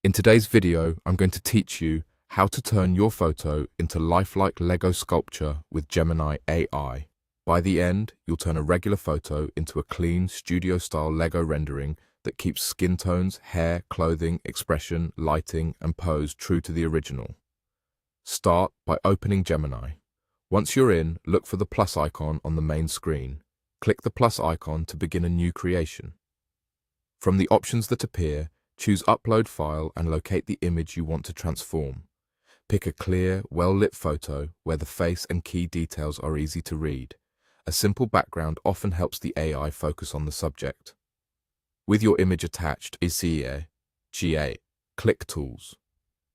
In today's video, I'm going to teach you how to turn your photo into lifelike Lego sculpture with Gemini AI. By the end, you'll turn a regular photo into a clean, studio-style Lego rendering that keeps skin tones, hair, clothing, expression, lighting, and pose true to the original. Start by opening Gemini. Once you're in, look for the plus icon on the main screen. Click the plus icon to begin a new creation. From the options that appear, choose Upload File and locate the image you want to transform. Pick a clear, well-lit photo where the face and key details are easy to read. A simple background often helps the AI focus on the subject. With your image attached, GA, click Tools.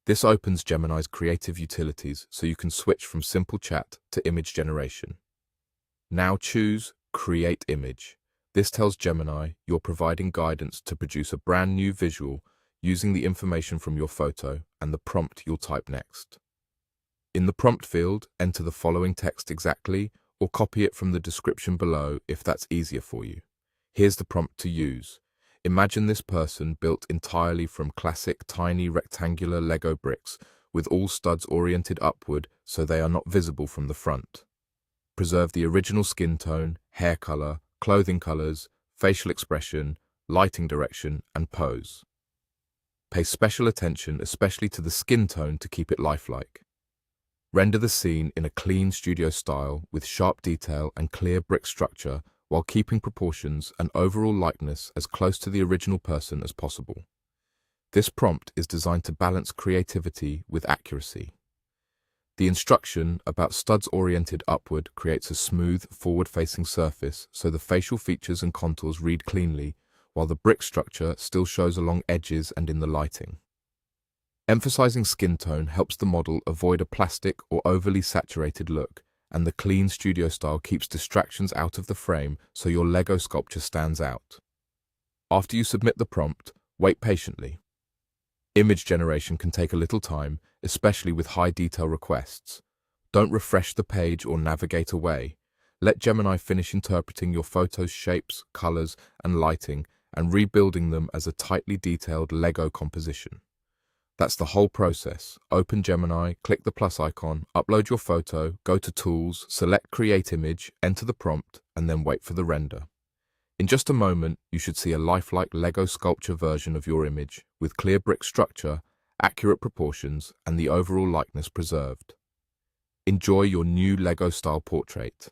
This opens Gemini's creative utilities so you can switch from simple chat to image generation. Now choose Create Image. This tells Gemini you're providing guidance to produce a brand new visual using the information from your photo and the prompt you'll type next. In the prompt field, enter the following text exactly or copy it from the description below if that's easier for you. Here's the prompt to use. Imagine this person built entirely from classic tiny rectangular Lego bricks with all studs oriented upward so they are not visible from the front. Preserve the original skin tone, hair color, clothing colors, facial expression, lighting direction, and pose. Pay special attention especially to the skin tone to keep it lifelike. Render the scene in a clean studio style with sharp detail and clear brick structure while keeping proportions and overall likeness as close to the original person as possible. This prompt is designed to balance creativity with accuracy. The instruction about studs oriented upward creates a smooth, forward-facing surface so the facial features and contours read cleanly, while the brick structure still shows along edges and in the lighting. Emphasizing skin tone helps the model avoid a plastic or overly saturated look, and the clean studio style keeps distractions out of the frame so your Lego sculpture stands out. After you submit the prompt, wait patiently. Image generation can take a little time, especially with high detail requests. Don't refresh the page or navigate away. Let Gemini finish interpreting your photo's shapes, colors, and lighting and rebuilding them as a tightly detailed Lego composition. That's the whole process. Open Gemini, click the plus icon, upload your photo, go to Tools, select Create Image, enter the prompt, and then wait for the render. In just a moment, you should see a lifelike Lego sculpture version of your image with clear brick structure, accurate proportions, and the overall likeness preserved. Enjoy your new Lego-style portrait.